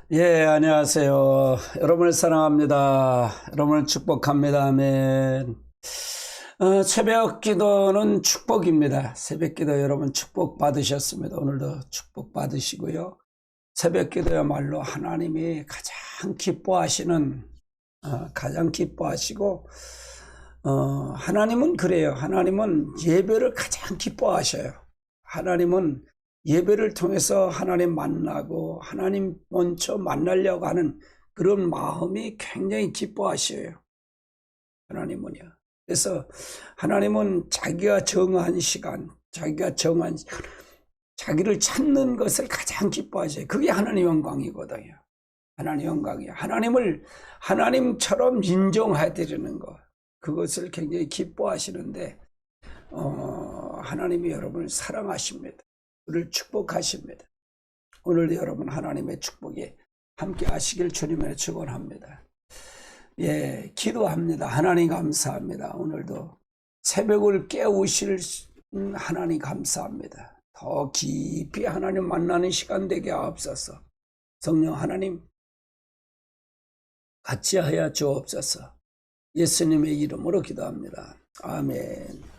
예, 안녕하세요. 여러분을 사랑합니다. 여러분을 축복합니다. 아멘. 새벽 기도는 축복입니다. 새벽 기도 여러분 축복 받으셨습니다. 오늘도 축복 받으시고요. 새벽 기도야말로 하나님이 가장 기뻐하시고, 하나님은 그래요. 하나님은 예배를 가장 기뻐하셔요. 하나님은 예배를 통해서 하나님 만나고 하나님 먼저 만나려고 하는 그런 마음이 굉장히 기뻐하셔요. 하나님은요. 그래서 하나님은 자기가 정한 시간, 자기를 찾는 것을 가장 기뻐하셔요. 그게 하나님 영광이거든요. 하나님 영광이에요. 하나님을 하나님처럼 인정해 드리는 것, 그것을 굉장히 기뻐하시는데, 하나님이 여러분을 사랑하십니다. 우리를 축복하십니다. 오늘도 여러분 하나님의 축복이 함께 하시길 주님의 축원합니다. 예, 기도합니다. 하나님 감사합니다. 오늘도 새벽을 깨우실 하나님 감사합니다. 더 깊이 하나님 만나는 시간 되게 하옵소서. 성령 하나님 같이 하여 주옵소서. 예수님의 이름으로 기도합니다. 아멘.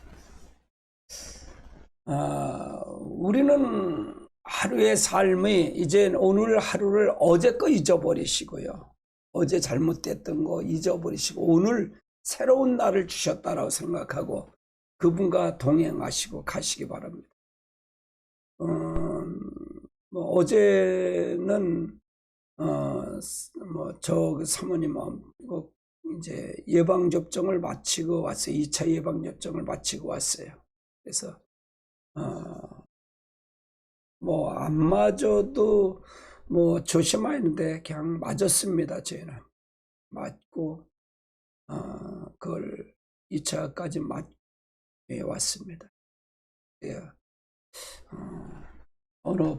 우리는 하루의 삶이 이제 오늘 하루를 어제 거 잊어버리시고요. 어제 잘못됐던 거 잊어버리시고 오늘 새로운 날을 주셨다라고 생각하고 그분과 동행하시고 가시기 바랍니다. 어제는 저 사모님은 이제 예방접종을 마치고 왔어요. 2차 예방접종을 마치고 왔어요. 그래서 안 맞아도 조심하는데 그냥 맞았습니다. 저희는 맞고 그걸 2차까지 맞게 왔습니다. 예. 어느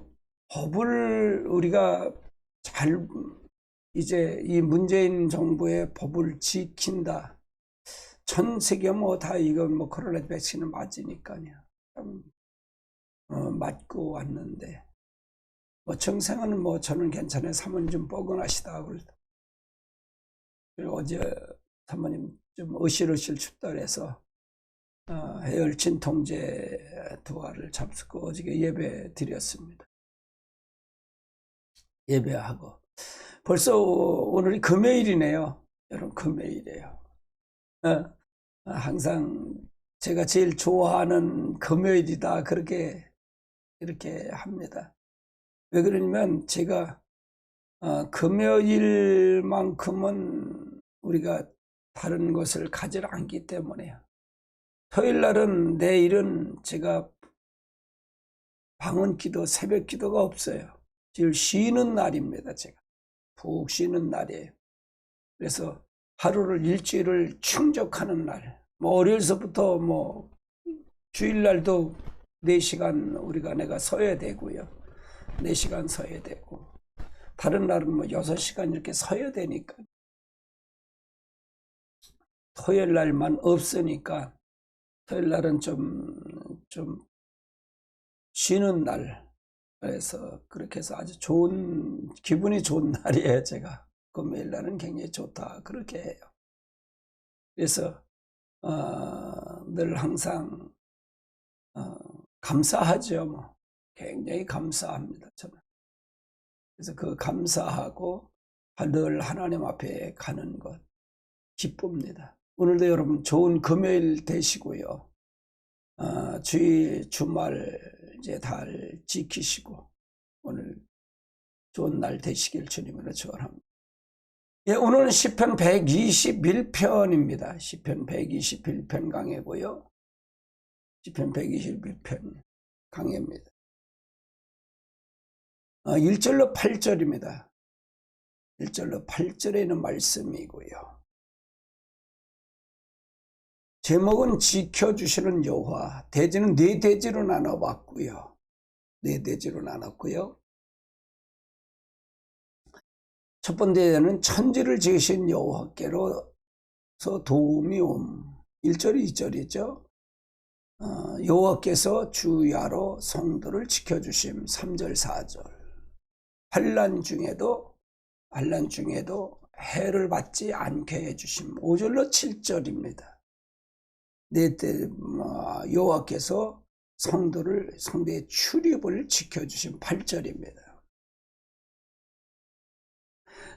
법을 우리가 이제 이 문재인 정부의 법을 지킨다. 전 세계 다 이건 코로나 백신을 맞으니까요. 맞고 왔는데 정상은 저는 괜찮아요. 사모님 좀 뻐근하시다 그러다. 그리고 어제 사모님 좀 으실으실 춥다 그래서 해열진 통제 두화를 잡수고 어저께 예배 드렸습니다. 예배하고 벌써 오늘이 금요일이네요. 여러분 금요일이에요. 항상 제가 제일 좋아하는 금요일이다 그렇게 이렇게 합니다. 왜 그러냐면 제가 금요일만큼은 우리가 다른 것을 가지 않기 때문에요. 토요일 날은 내일은 제가 방언기도 새벽 기도가 없어요. 제일 쉬는 날입니다. 제가 푹 쉬는 날이에요. 그래서 하루를 일주일을 충족하는 날. 월요일서부터 주일날도 4시간 내가 서야 되고요. 4시간 서야 되고 다른 날은 6시간 이렇게 서야 되니까 토요일 날만 없으니까 토요일 날은 좀 쉬는 날. 그래서 그렇게 해서 아주 기분이 좋은 날이에요. 제가 금요일 날은 굉장히 좋다 그렇게 해요. 그래서 늘 항상 감사하죠. 굉장히 감사합니다. 저는. 그래서 그 감사하고 늘 하나님 앞에 가는 것 기쁩니다. 오늘도 여러분 좋은 금요일 되시고요. 주말 이제 달 지키시고 오늘 좋은 날 되시길 주님으로 축원합니다. 예, 오늘은 시편 121편입니다. 시편 121편 강해고요. 시편 121편 강해입니다. 1절로 8절입니다. 1절로 8절에 있는 말씀이고요. 제목은 지켜주시는 여호와. 대지는 4대지로 나눠봤고요. 4대지로 나눴고요. 첫 번째는 천지를 지으신 여호와께로서 도움이 옴. 1절 2절이죠. 여호와께서 주야로 성도를 지켜주심. 3절 4절. 환난 중에도 환난 중에도 해를 받지 않게 해주심. 5절로 7절입니다. 여호와께서 성도의 출입을 지켜주신 8절입니다.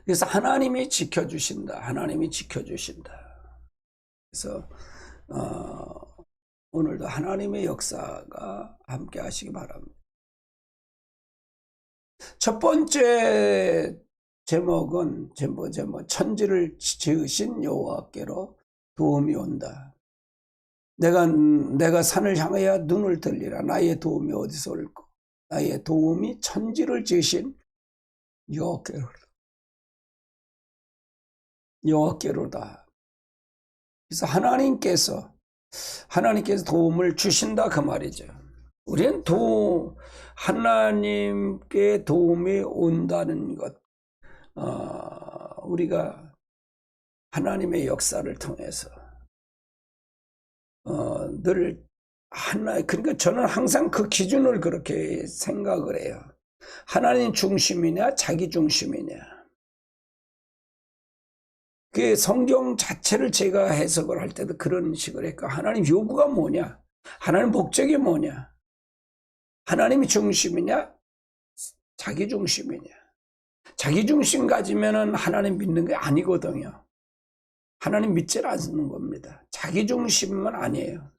그래서 하나님이 지켜주신다. 하나님이 지켜주신다. 그래서 오늘도 하나님의 역사가 함께 하시기 바랍니다. 첫 번째 제목은 천지를 지으신 여호와께로 도움이 온다. 내가 산을 향하여 눈을 들리라. 나의 도움이 어디서 올까? 나의 도움이 천지를 지으신 여호와께로다. 그래서 하나님께서 도움을 주신다 그 말이죠. 우리는 하나님께 도움이 온다는 것, 우리가 하나님의 역사를 통해서 그러니까 저는 항상 그 기준을 그렇게 생각을 해요. 하나님 중심이냐 자기 중심이냐. 그 성경 자체를 제가 해석을 할 때도 그런 식으로 했고, 하나님 요구가 뭐냐, 하나님 목적이 뭐냐, 하나님이 중심이냐 자기 중심이냐. 자기 중심 가지면은 하나님 믿는 게 아니거든요. 하나님 믿질 않는 겁니다. 자기 중심은 아니에요.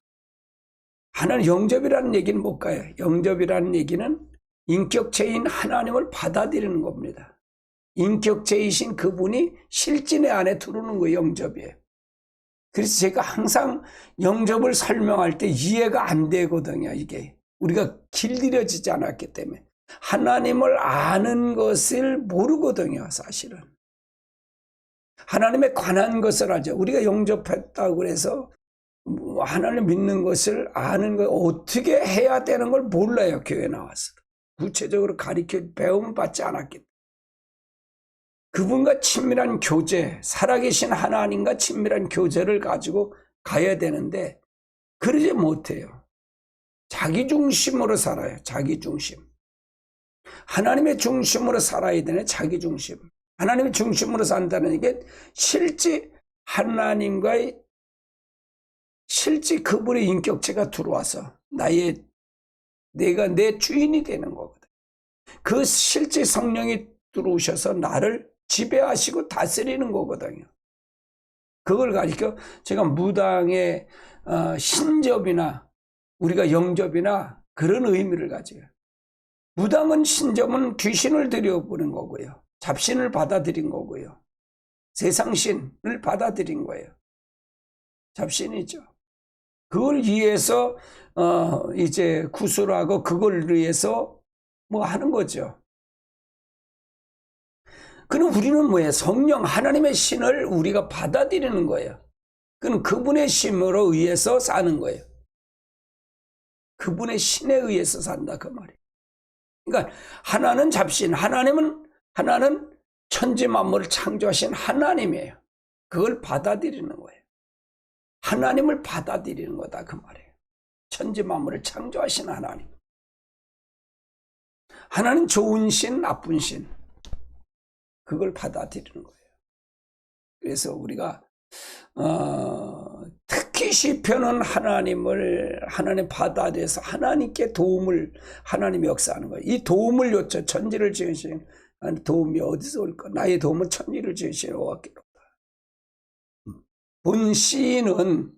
하나님 영접이라는 얘기는 못 가요. 영접이라는 얘기는 인격체인 하나님을 받아들이는 겁니다. 인격체이신 그분이 실제 안에 들어오는 거예요. 영접이에요. 그래서 제가 항상 영접을 설명할 때 이해가 안 되거든요. 이게 우리가 길들여지지 않았기 때문에. 하나님을 아는 것을 모르거든요. 사실은 하나님에 관한 것을 알죠. 우리가 영접했다고 해서 하나님 믿는 것을 아는 걸 어떻게 해야 되는 걸 몰라요. 교회 나와서 구체적으로 가르쳐 배움 받지 않았기 때문에. 그분과 친밀한 교제, 살아계신 하나님과 친밀한 교제를 가지고 가야 되는데 그러지 못해요. 자기 중심으로 살아요. 자기 중심. 하나님의 중심으로 살아야 되네. 자기 중심. 하나님의 중심으로 산다는 게 실제 하나님과의 실제 그분의 인격체가 들어와서 내가 내 주인이 되는 거거든. 그 실제 성령이 들어오셔서 나를 지배하시고 다스리는 거거든요. 그걸 가리켜 제가 무당의 신접이나 우리가 영접이나 그런 의미를 가져요. 무당은 신접은 귀신을 들여보는 거고요. 잡신을 받아들인 거고요. 세상신을 받아들인 거예요. 잡신이죠. 그걸 위해서 이제 구술하고 그걸 위해서 뭐 하는 거죠. 그럼 우리는 뭐예요? 성령 하나님의 신을 우리가 받아들이는 거예요. 그건 그분의 신으로 의해서 사는 거예요. 그분의 신에 의해서 산다 그 말이에요. 그러니까 하나는 잡신, 하나는 천지 만물을 창조하신 하나님이에요. 그걸 받아들이는 거예요. 하나님을 받아들이는 거다 그 말이에요. 천지 만물을 창조하신 하나님. 하나는 좋은 신, 나쁜 신. 그걸 받아들이는 거예요. 그래서 우리가 특히 시편은 하나님 받아들여서 하나님께 하나님이 역사하는 거예요. 이 도움을 요청, 천지를 지으신 도움이 어디서 올까? 나의 도움은 천지를 지으신 여호와께로다. 본 시인은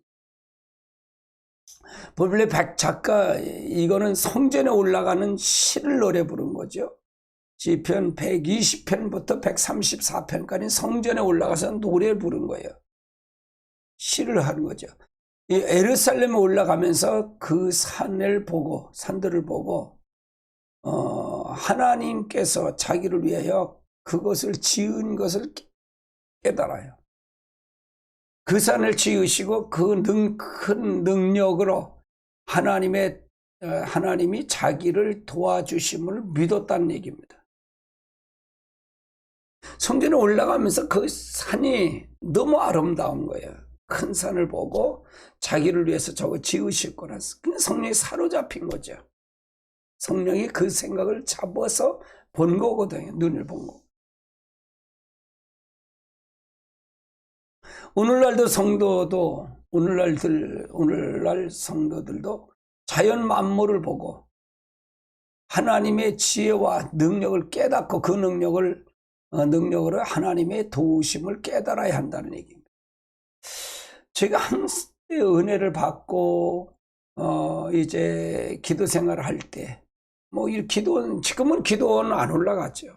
본래 작가 이거는 성전에 올라가는 시를 노래 부른 거죠. 시편 120편부터 134편까지 성전에 올라가서 노래 부른 거예요. 시를 하는 거죠. 이 예루살렘에 올라가면서 그 산들을 보고 하나님께서 자기를 위하여 그것을 지은 것을 깨달아요. 그 산을 지으시고 그 큰 능력으로 하나님이 자기를 도와주심을 믿었다는 얘기입니다. 성전에 올라가면서 그 산이 너무 아름다운 거예요. 큰 산을 보고 자기를 위해서 저거 지으실 거라. 성령이 사로잡힌 거죠. 성령이 그 생각을 잡아서 본 거거든요. 눈을 본 거. 오늘날도 성도도 오늘날 성도들도 자연 만물을 보고 하나님의 지혜와 능력을 깨닫고 그 능력으로 하나님의 도우심을 깨달아야 한다는 얘기입니다. 제가 항상 은혜를 받고 이제 기도 생활을 할 때 이 지금은 기도는 안 올라갔죠.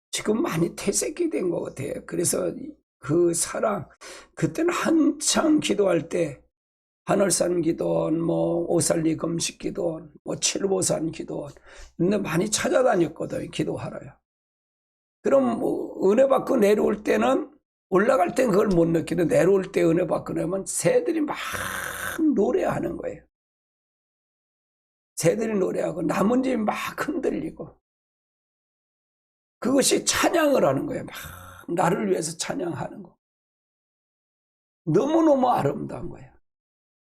지금 많이 퇴색이 된 것 같아요. 그래서 그 사랑, 그때는 한창 기도할 때 하늘산 기도원, 오살리 금식 기도원, 칠보산 기도원, 근데 많이 찾아다녔거든요. 기도하러요. 그럼 은혜 받고 내려올 때는, 올라갈 땐 그걸 못 느끼는데 내려올 때 은혜 받고 나면 새들이 막 노래하는 거예요. 새들이 노래하고 나뭇잎이 막 흔들리고, 그것이 찬양을 하는 거예요. 막 나를 위해서 찬양하는 거. 너무너무 아름다운 거예요.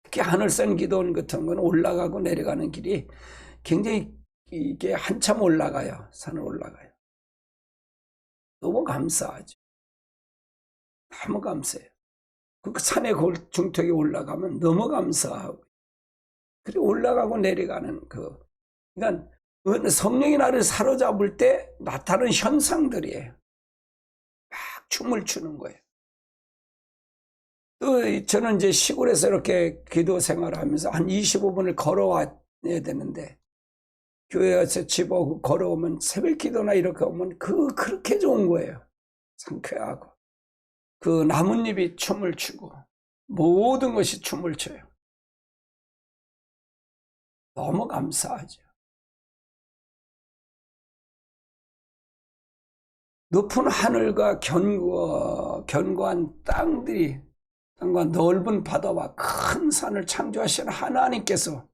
특히 하늘산 기도원 같은 건 올라가고 내려가는 길이 굉장히 이게 한참 올라가요. 산을 올라가요. 너무 감사하죠. 너무 감사해요. 그 산의 중턱에 올라가면 너무 감사하고, 그리고 올라가고 내려가는 그러니까 성령이 나를 사로잡을 때 나타나는 현상들이에요. 막 춤을 추는 거예요. 또 저는 이제 시골에서 이렇게 기도 생활을 하면서 한 25분을 걸어와야 되는데, 교회에서 집 오고 걸어오면 새벽 기도나 이렇게 오면 그렇게 좋은 거예요. 상쾌하고. 그 나뭇잎이 춤을 추고 모든 것이 춤을 춰요. 너무 감사하죠. 높은 하늘과 견고한 땅과 넓은 바다와 큰 산을 창조하신 하나님께서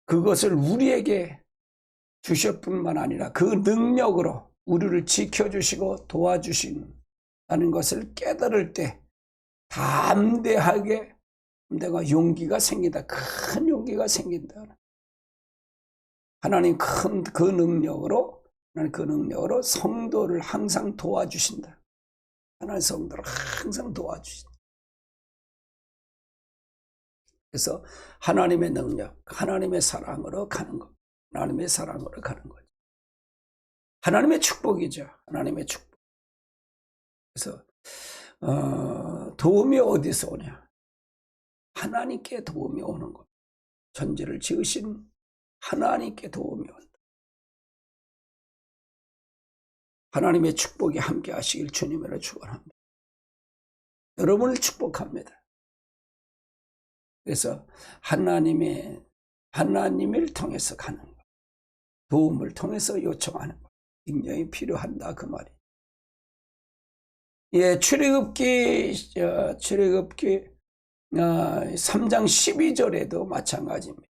그것을 우리에게 주실 뿐만 아니라 그 능력으로 우리를 지켜주시고 도와주신다는 것을 깨달을 때 담대하게 내가 용기가 생긴다. 큰 용기가 생긴다. 하나님 그 능력으로 성도를 항상 도와주신다. 하나님 성도를 항상 도와주신다. 그래서 하나님의 능력, 하나님의 사랑으로 가는 것. 하나님의 사랑으로 가는 거죠. 하나님의 축복이죠. 하나님의 축복. 그래서 도움이 어디서 오냐? 하나님께 도움이 오는 것. 천지를 지으신 하나님께 도움이 온다. 하나님의 축복이 함께 하시길 주님으로 축원합니다. 여러분을 축복합니다. 그래서 하나님을 통해서 가는 것, 도움을 통해서 요청하는 것, 능력이 필요한다 그 말이. 예, 출애굽기 3장 12절에도 마찬가지입니다.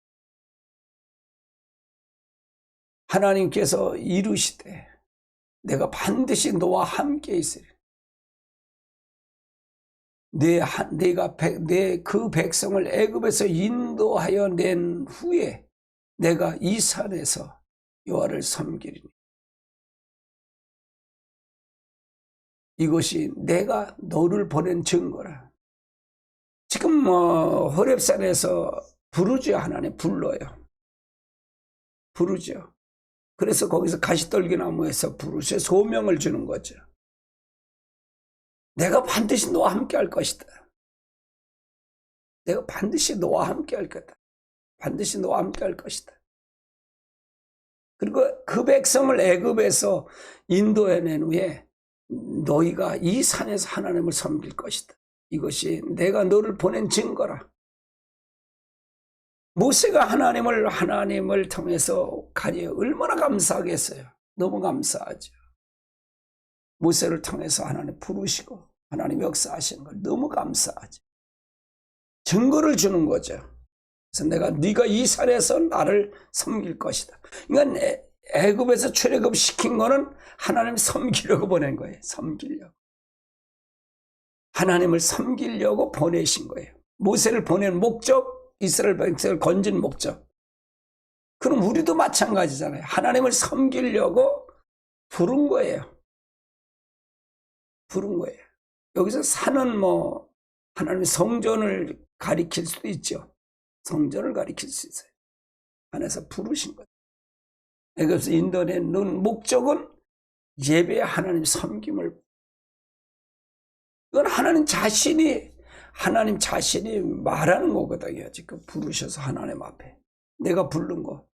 하나님께서 이루시되 내가 반드시 너와 함께 있으리. 내가 그 백성을 애굽에서 인도하여 낸 후에 내가 이 산에서 여호와를 섬기리니 이것이 내가 너를 보낸 증거라. 지금 호렙산에서 부르죠. 하나님 불러요. 부르죠. 그래서 거기서 가시떨기나무에서 부르셔 소명을 주는 거죠. 내가 반드시 너와 함께 할 것이다. 내가 반드시 너와 함께 할 거다. 반드시 너와 함께 할 것이다. 그리고 그 백성을 애굽에서 인도해낸 후에 너희가 이 산에서 하나님을 섬길 것이다. 이것이 내가 너를 보낸 증거라. 모세가 하나님을 통해서 가니 얼마나 감사하겠어요. 너무 감사하죠. 모세를 통해서 하나님 부르시고 하나님 역사하시는 걸 너무 감사하죠. 증거를 주는 거죠. 그래서 네가 이 산에서 나를 섬길 것이다. 그러니까 애굽에서 출애굽 시킨 거는 하나님 섬기려고 보낸 거예요. 섬기려고. 하나님을 섬기려고 보내신 거예요. 모세를 보낸 목적, 이스라엘 백성을 건진 목적. 그럼 우리도 마찬가지잖아요. 하나님을 섬기려고 부른 거예요. 부른 거예요. 여기서 산은 뭐 하나님의 성전을 가리킬 수도 있죠. 성전을 가리킬 수 있어요. 안에서 부르신 것. 애굽에서 인도내는 목적은 예배 하나님 섬김을. 이건 하나님 자신이 말하는 거거든요. 지금 부르셔서 하나님 앞에 내가 부른 거.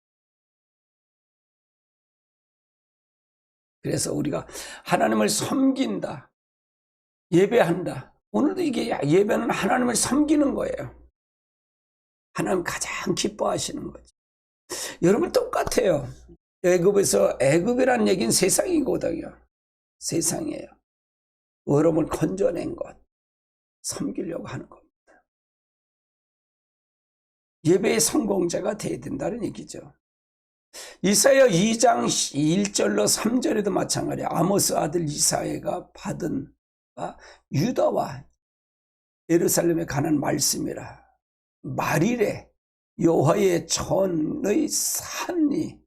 그래서 우리가 하나님을 섬긴다, 예배한다. 오늘도 이게 예배는 하나님을 섬기는 거예요. 하나님 가장 기뻐하시는 거죠. 여러분 똑같아요. 애굽이라는 얘기는 세상이거든요. 세상이에요. 여러분을 건져낸 것, 섬기려고 하는 겁니다. 예배의 성공자가 돼야 된다는 얘기죠. 이사야 2장 1절로 3절에도 마찬가지예요. 아모스 아들 이사야가 받은 유다와 예루살렘에 관한 말씀이라. 말일에 여호와의 전의 산이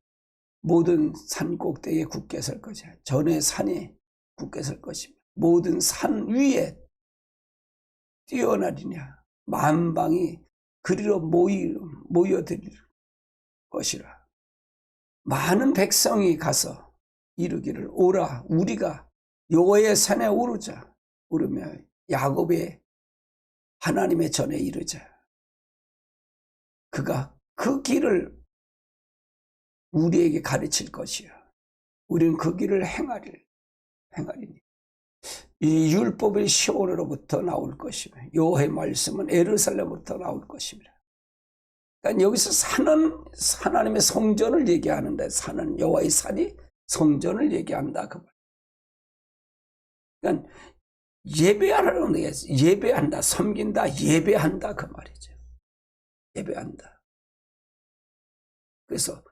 모든 산 꼭대기에 굳게 설 것이야. 전의 산이 굳게 설 것입니다. 모든 산 위에 뛰어나리냐. 만방이 그리로 모여들 것이라. 많은 백성이 가서 이르기를 오라 우리가 여호와의 산에 오르며 야곱의 하나님의 전에 이르자. 그가 그 길을 우리에게 가르칠 것이요. 우리는 그 길을 행하리니. 이 율법의 시온으로부터 나올 것이며 여호와의 말씀은 예루살렘으로부터 나올 것입니다. 그러니까 여기서 산은 하나님의 성전을 얘기하는데 산은 여호와의 산이 성전을 얘기한다 그 말. 그러니까 예배하라는 게 예배한다, 섬긴다, 예배한다 그 말이죠. 예배한다. 그래서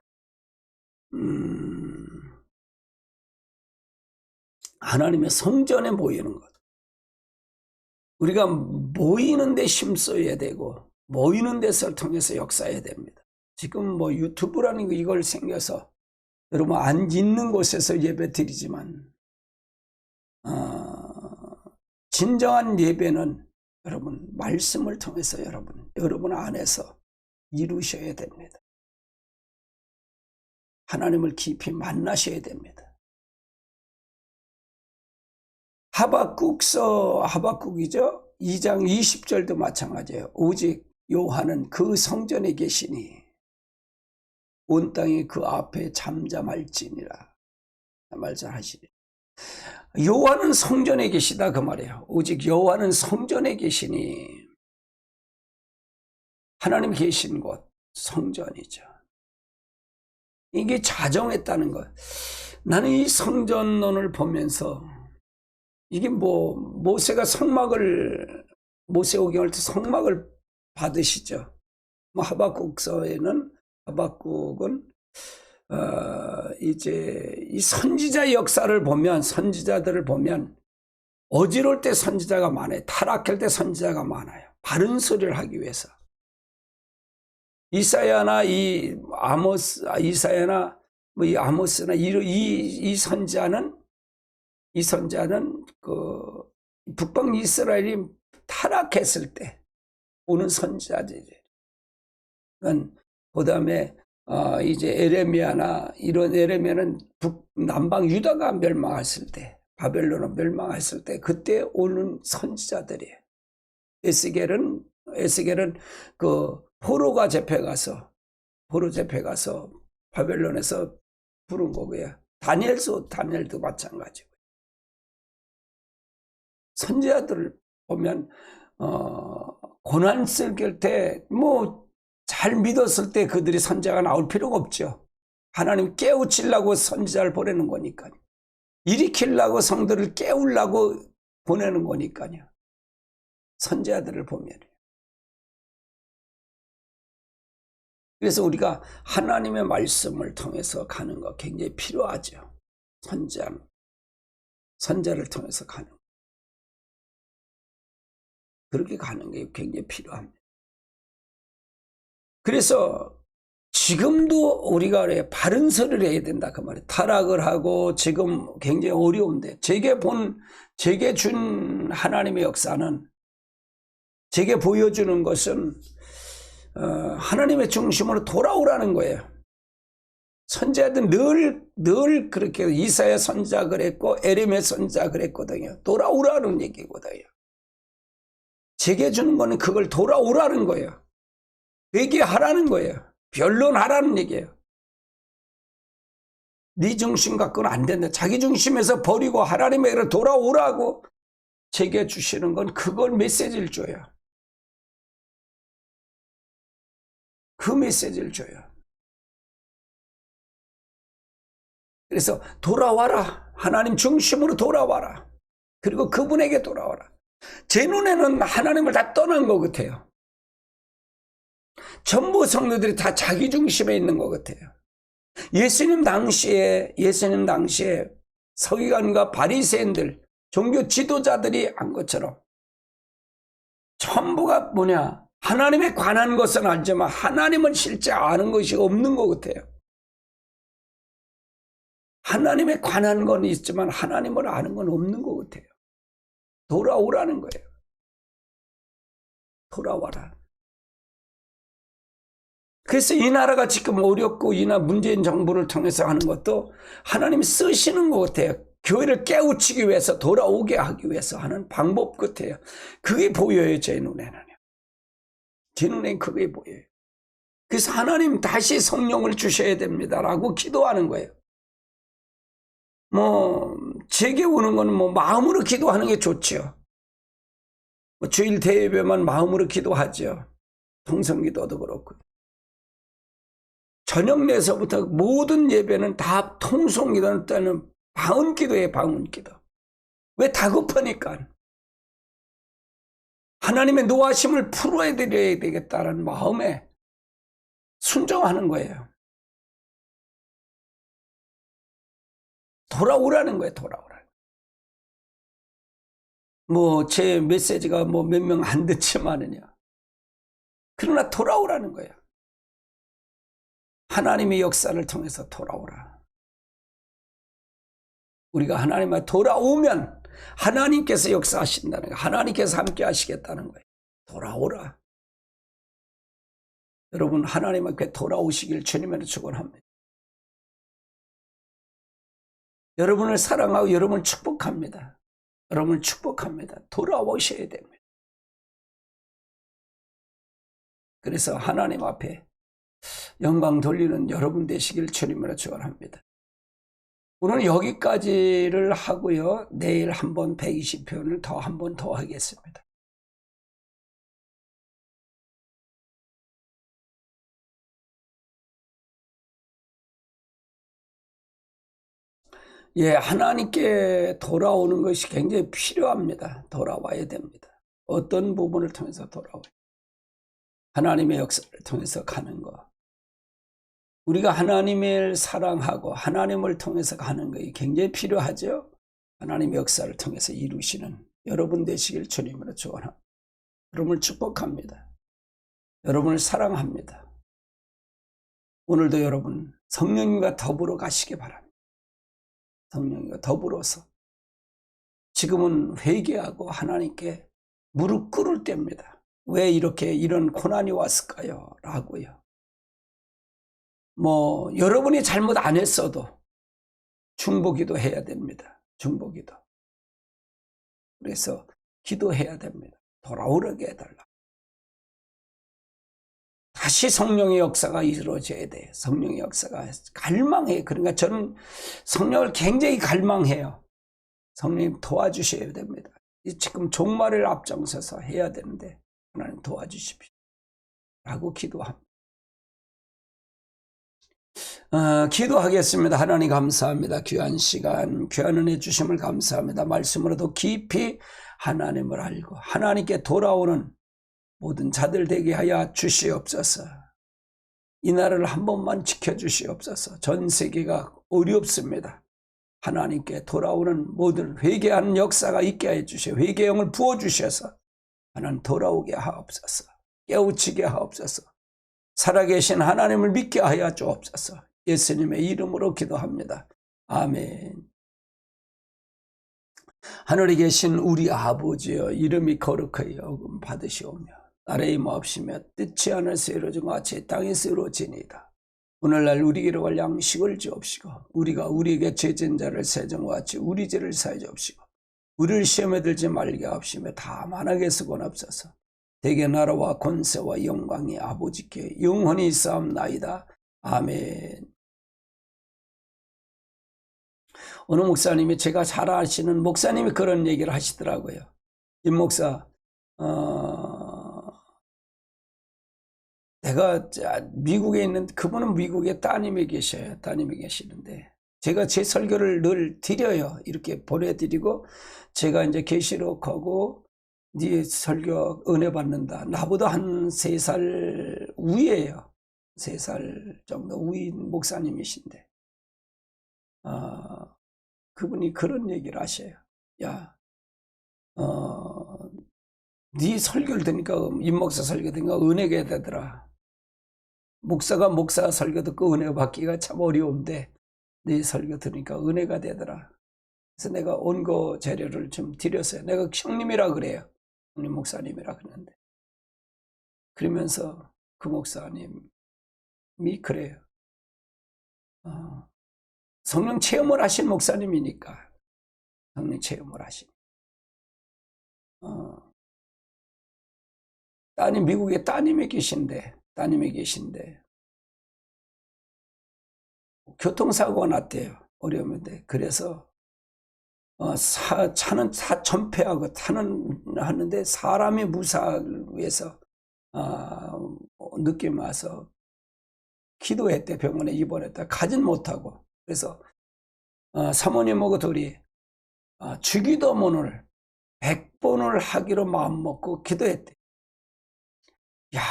하나님의 성전에 모이는 것. 우리가 모이는 데 힘써야 되고 모이는 데서 통해서 역사해야 됩니다. 지금 뭐 유튜브라는 이걸 생겨서 여러분 안 있는 곳에서 예배 드리지만 진정한 예배는 여러분 말씀을 통해서 여러분 안에서 이루셔야 됩니다. 하나님을 깊이 만나셔야 됩니다. 하박국이죠. 2장 20절도 마찬가지예요. 오직 여호와는 그 성전에 계시니 온 땅이 그 앞에 잠잠할지니라. 말 잘 하시네. 여호와는 성전에 계시다 그 말이에요. 오직 여호와는 성전에 계시니 하나님 계신 곳 성전이죠. 이게 자정했다는 것. 나는 이 성전론을 보면서 이게 뭐 모세오경을 성막을 받으시죠. 뭐 하박국은 이제 이 선지자 역사를 보면 선지자들을 보면 어지러울 때 선지자가 많아요. 타락할 때 선지자가 많아요. 바른 소리를 하기 위해서. 이사야나 뭐 이 아모스나 이 선지자는 그 북방 이스라엘이 타락했을 때 오는 선지자들이. 그다음에 이제 에레미야는 남방 유다가 멸망했을 때, 바벨론은 멸망했을 때 그때 오는 선지자들이에요. 에스겔은 그 포로 잡혀가서 바벨론에서 부른 거고요. 다니엘도 마찬가지고. 선지자들을 보면 고난 쓸 때 뭐 잘 믿었을 때 그들이 선지자가 나올 필요가 없죠. 하나님 깨우치려고 선지자를 보내는 거니까요. 일으키려고 성도를 깨우려고 보내는 거니까요. 선지자들을 보면. 그래서 우리가 하나님의 말씀을 통해서 가는 거 굉장히 필요하죠. 선지자를 통해서 가는 거. 그렇게 가는 게 굉장히 필요합니다. 그래서 지금도 우리가 그래 바른 소리를 해야 된다 그 말이에요. 타락을 하고 지금 굉장히 어려운데 제게 준 하나님의 역사는, 제게 보여주는 것은 하나님의 중심으로 돌아오라는 거예요. 선지자들 늘 그렇게 이사야 선지자 그랬고 에레미야 선지자 그랬거든요. 돌아오라는 얘기거든요. 제게 주는 거는 그걸 돌아오라는 거예요. 회개하라는 거예요. 변론하라는 얘기예요. 네 중심 갖고는 안 된다. 자기 중심에서 버리고 하나님에게로 돌아오라고 제게 주시는 건 그걸 메시지를 줘요. 그 메시지를 줘요. 그래서 돌아와라. 하나님 중심으로 돌아와라. 그리고 그분에게 돌아와라. 제 눈에는 하나님을 다 떠난 것 같아요. 전부 성도들이 다 자기 중심에 있는 것 같아요. 예수님 당시에 서기관과 바리새인들, 종교 지도자들이 한 것처럼 전부가 뭐냐? 하나님에 관한 것은 알지만 하나님을 실제 아는 것이 없는 것 같아요. 하나님에 관한 건 있지만 하나님을 아는 건 없는 것 같아요. 돌아오라는 거예요. 돌아와라. 그래서 이 나라가 지금 어렵고 문재인 정부를 통해서 하는 것도 하나님이 쓰시는 것 같아요. 교회를 깨우치기 위해서, 돌아오게 하기 위해서 하는 방법 같아요. 그게 보여요, 제 눈에는요. 제 눈엔 그게 보여요. 그래서 하나님 다시 성령을 주셔야 됩니다라고 기도하는 거예요. 제게 오는 거는 마음으로 기도하는 게 좋죠. 주일 대예배만 마음으로 기도하죠. 통성기도도 그렇고. 저녁 내서부터 모든 예배는 다 통성기도는 때는 방언기도예요, 방언기도. 왜? 다급하니까. 하나님의 노하심을 풀어드려야 되겠다는 마음에 순종하는 거예요. 돌아오라는 거예요, 돌아오라. 제 메시지가 몇 명 안 듣지만은요. 그러나 돌아오라는 거예요. 하나님의 역사를 통해서 돌아오라. 우리가 하나님께 돌아오면 하나님께서 역사하신다는 거예요. 하나님께서 함께 하시겠다는 거예요. 돌아오라. 여러분, 하나님께 돌아오시길 주님으로 축원합니다. 여러분을 사랑하고 여러분을 축복합니다. 여러분을 축복합니다. 돌아오셔야 됩니다. 그래서 하나님 앞에 영광 돌리는 여러분 되시길 주님으로 축원합니다. 오늘 여기까지를 하고요. 내일 한번 120편을 한 번 더 하겠습니다. 하나님께 돌아오는 것이 굉장히 필요합니다. 돌아와야 됩니다. 어떤 부분을 통해서 돌아와요? 하나님의 역사를 통해서 가는 것. 우리가 하나님을 사랑하고 하나님을 통해서 가는 것이 굉장히 필요하죠. 하나님의 역사를 통해서 이루시는 여러분 되시길 주님으로 축원합니다. 여러분을 축복합니다. 여러분을 사랑합니다. 오늘도 여러분 성령님과 더불어 가시기 바랍니다. 성령님과 더불어서 지금은 회개하고 하나님께 무릎 꿇을 때입니다. 왜 이런 고난이 왔을까요? 라고요. 여러분이 잘못 안 했어도 중보기도 해야 됩니다. 중보기도. 그래서 기도해야 됩니다. 돌아오게 해달라. 다시 성령의 역사가 이루어져야 돼요. 성령의 역사가 갈망해요. 그러니까 저는 성령을 굉장히 갈망해요. 성령님 도와주셔야 됩니다. 지금 종말을 앞장서서 해야 되는데 하나님 도와주십시오. 라고 기도합니다. 기도하겠습니다. 하나님 감사합니다. 귀한 시간, 귀한 은혜 주심을 감사합니다. 말씀으로도 깊이 하나님을 알고 하나님께 돌아오는 모든 자들 되게 하여 주시옵소서. 이 나라를 한 번만 지켜주시옵소서. 전 세계가 어렵습니다. 하나님께 돌아오는 모든 회개하는 역사가 있게 해 주시오. 회개형을 부어주셔서 하나님 돌아오게 하옵소서. 깨우치게 하옵소서. 살아계신 하나님을 믿게 하여 주옵소서. 예수님의 이름으로 기도합니다. 아멘. 하늘에 계신 우리 아버지여, 이름이 거룩하여 여김 받으시오며 나라의 임하옵시며 뜻이 하늘에서 이루어진 것 같이 땅에서 이루어지니이다. 오늘날 우리에게 갈 양식을 주옵시고 우리가 우리에게 죄진 자를 세정과 같이 우리 죄를 사해 주옵시고 우리를 시험에 들지 말게 하옵시며 다만 악에 구원하옵소서. 대개 나라와 권세와 영광이 아버지께 영원히 있사옵나이다. 아멘. 어느 목사님이, 제가 잘 아시는 목사님이 그런 얘기를 하시더라고요. 임 목사, 내가 미국에 있는, 그분은 미국에 따님이 계셔요. 따님이 계시는데 제가 제 설교를 늘 드려요. 이렇게 보내드리고 제가 이제 계시록하고 네 설교 은혜 받는다. 나보다 한 3살 위에요. 3살 정도 위인 목사님이신데 그분이 그런 얘기를 하셔요. 야, 네 설교를 듣니까, 임 목사 설교 듣니까 은혜가 되더라. 목사가 목사 설교 듣고 은혜 받기가 참 어려운데 네 설교 들으니까 은혜가 되더라. 그래서 내가 원고 재료를 좀 드렸어요. 내가 형님이라 그래요. 형님 목사님이라 그러는데. 그러면서 그 목사님이 그래요. 성령 체험을 하신 목사님이니까. 성령 체험을 하신. 미국에 따님이 계신데 교통사고가 났대요. 어려운데. 그래서 차는 전폐하고 하는데 사람이 무사해서 느낌 와서 기도했대. 병원에 입원했다. 가진 못하고. 그래서 사모님하고 둘이 주기도문을 100번을 하기로 마음먹고 기도했대. 야,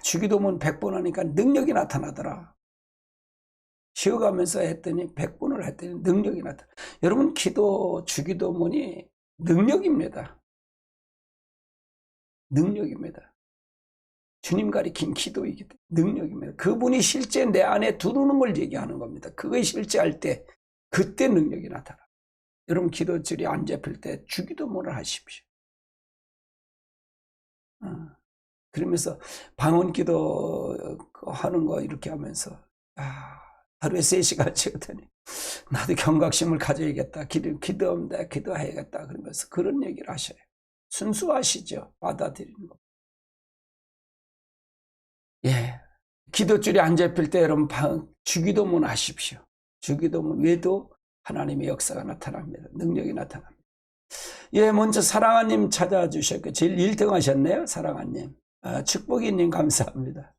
주기도문 100번 하니까 능력이 나타나더라. 쉬어가면서 했더니 100번을 했더니 능력이 나타나. 여러분, 주기도문이 능력입니다. 능력입니다. 주님 가리킨 기도이기 때문에 능력입니다. 그분이 실제 내 안에 들어오는 걸 얘기하는 겁니다. 그게 실제할 때 그때 능력이 나타나. 여러분, 기도줄이 안 잡힐 때 주기도문을 하십시오. 그러면서 방언기도 하는 거 이렇게 하면서 하루에 3시간 찍었더니 나도 경각심을 가져야겠다. 기도합니다. 기도해야겠다. 그러면서 그런 얘기를 하셔요. 순수하시죠. 받아들이는 거. 예, 기도줄이 안 잡힐 때 여러분 주기도문 하십시오. 주기도문 외에도 하나님의 역사가 나타납니다. 능력이 나타납니다. 예, 먼저 사랑아님 찾아주셨고 제일 1등 하셨네요. 사랑아님. 축복이님 감사합니다.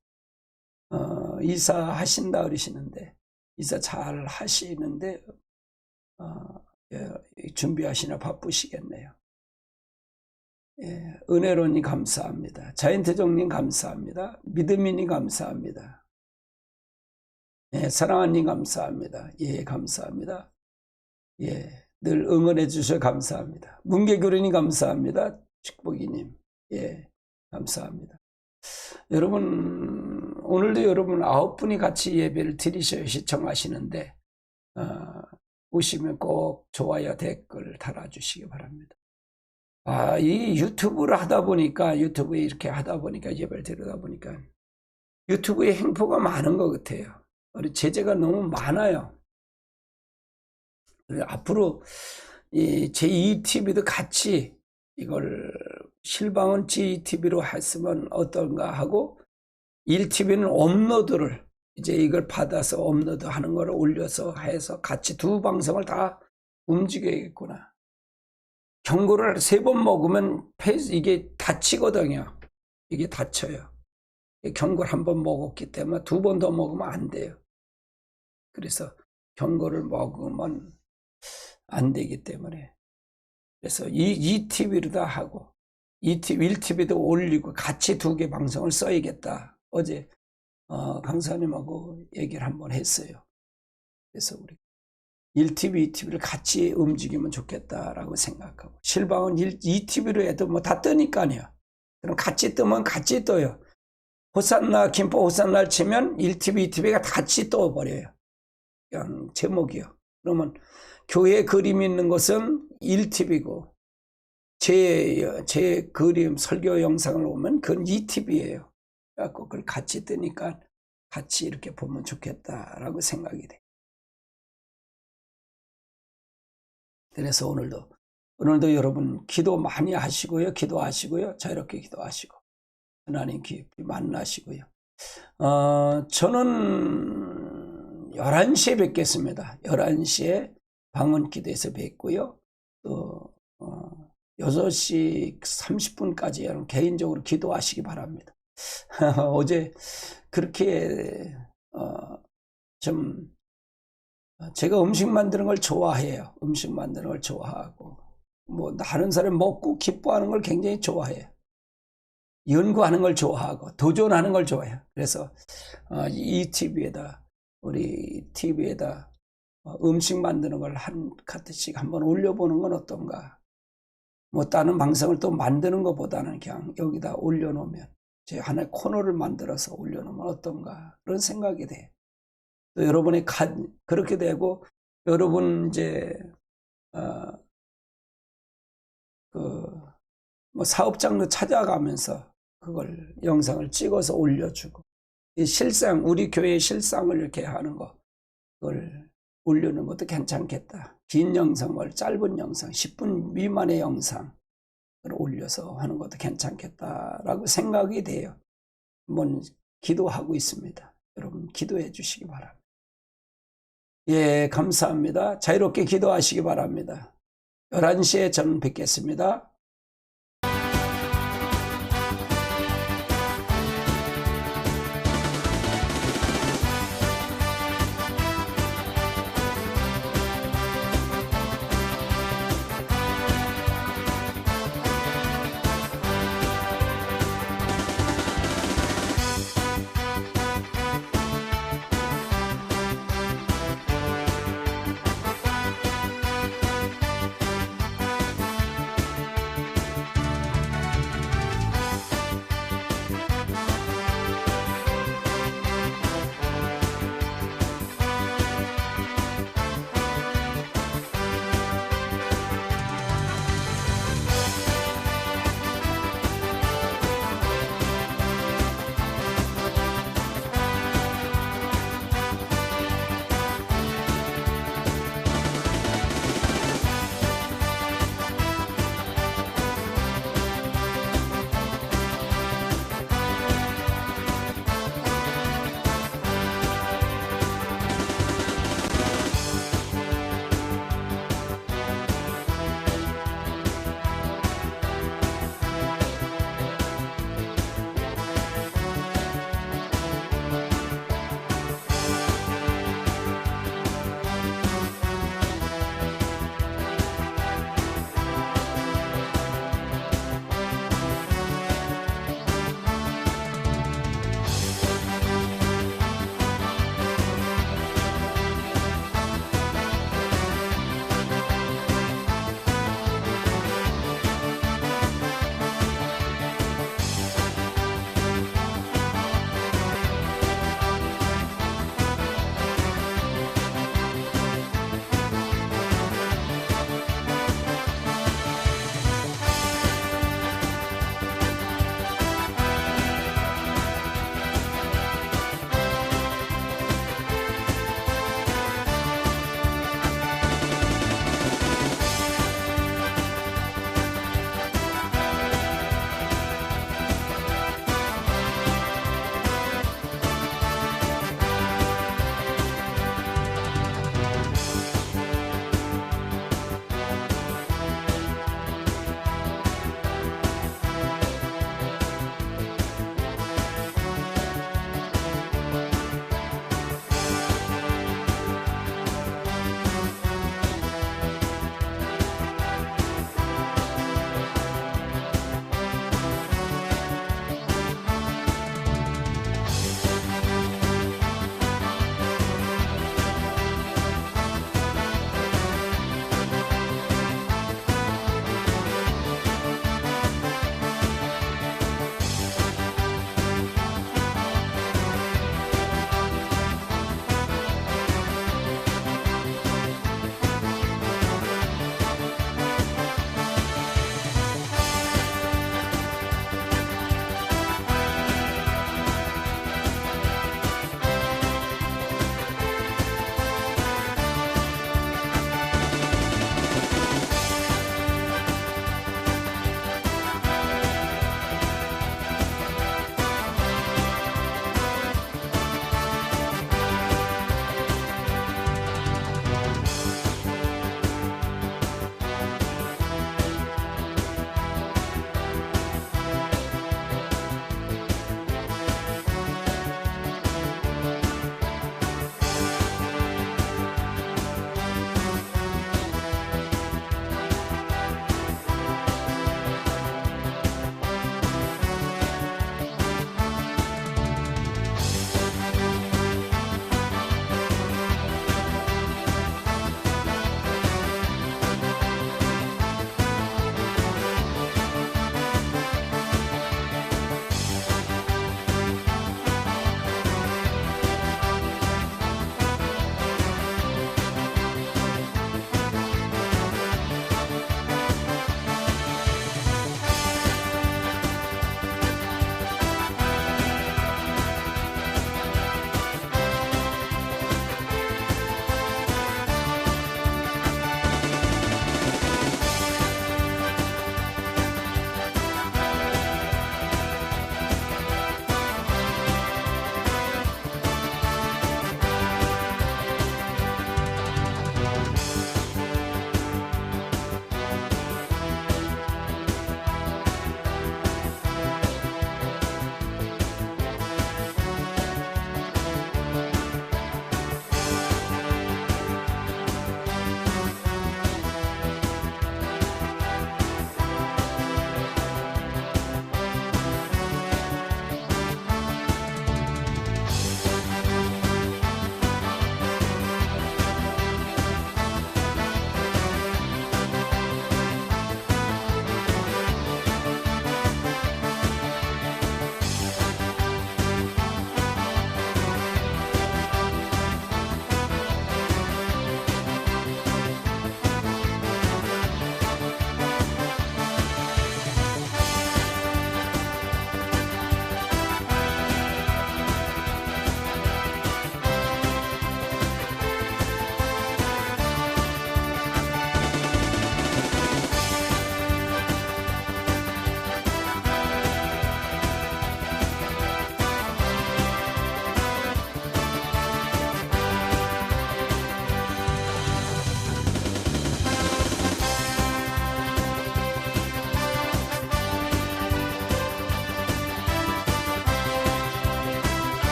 이사하신다 그러시는데 이사 잘 하시는데 예, 준비하시나 바쁘시겠네요. 예, 은혜로님 감사합니다. 자연태종님 감사합니다. 믿음이님 감사합니다. 예, 사랑하님 감사합니다. 예, 감사합니다. 예, 늘 응원해 주셔서 감사합니다. 문계교련님 감사합니다. 축복이님, 예, 감사합니다. 여러분, 오늘도 여러분 9분이 같이 예배를 드리셔야 시청하시는데 오시면 꼭 좋아요, 댓글 달아주시기 바랍니다. 이 유튜브를 하다 보니까, 유튜브에 이렇게 하다 보니까, 예배를 드리다 보니까 유튜브에 행포가 많은 것 같아요. 우리 제재가 너무 많아요. 앞으로 이 제2TV도 같이 이걸 실방은 제2TV로 했으면 어떤가 하고 1TV는 업로드를 이제 이걸 받아서 업로드 하는 걸 올려서 해서 같이 두 방송을 다 움직여야겠구나. 경고를 3번 먹으면 이게 다치거든요. 이게 다쳐요. 경고를 1번 먹었기 때문에 2번 더 먹으면 안 돼요. 그래서 경고를 먹으면 안 되기 때문에. 그래서 이 TV로 다 하고 1TV도 올리고 같이 2개 방송을 써야겠다. 어제 강사님하고 얘기를 한번 했어요. 그래서 우리 1TV, 2TV를 같이 움직이면 좋겠다라고 생각하고, 실방은 2TV로 해도 뭐 다 뜨니까요. 그럼 같이 뜨면 같이 떠요. 호산나, 김포 호산나를 치면 1TV, 2TV가 같이 떠버려요. 그냥 제목이요. 그러면 교회 그림 있는 것은 1TV고 제 그림 설교 영상을 보면 그건 2TV예요. 그래갖고 그걸 같이 뜨니까 같이 이렇게 보면 좋겠다라고 생각이 돼. 그래서 오늘도 여러분 기도 많이 하시고요. 기도하시고요. 자유롭게 기도하시고 하나님 깊이 만나시고요. 저는 11시에 뵙겠습니다. 11시에 방언 기도에서 뵙고요. 또 6시 30분까지 개인적으로 기도하시기 바랍니다. 어제 그렇게 좀 제가 음식 만드는 걸 좋아해요. 음식 만드는 걸 좋아하고 뭐 다른 사람이 먹고 기뻐하는 걸 굉장히 좋아해요. 연구하는 걸 좋아하고 도전하는 걸 좋아해요. 그래서 이 TV에다 우리 TV에다 음식 만드는 걸 한 카트씩 한번 올려보는 건 어떤가. 뭐 다른 방송을 또 만드는 것보다는 그냥 여기다 올려놓으면 제 하나의 코너를 만들어서 올려놓으면 어떤가 그런 생각이 돼요. 또 여러분이 그렇게 되고 여러분 이제 뭐 사업장도 찾아가면서 그걸 영상을 찍어서 올려주고 이 실상 우리 교회의 실상을 이렇게 하는 거 그걸 올리는 것도 괜찮겠다. 긴 영상을 짧은 영상 10분 미만의 영상을 올려서 하는 것도 괜찮겠다라고 생각이 돼요. 한번 기도하고 있습니다. 여러분 기도해 주시기 바랍니다. 예, 감사합니다. 자유롭게 기도하시기 바랍니다. 11시에 저는 뵙겠습니다.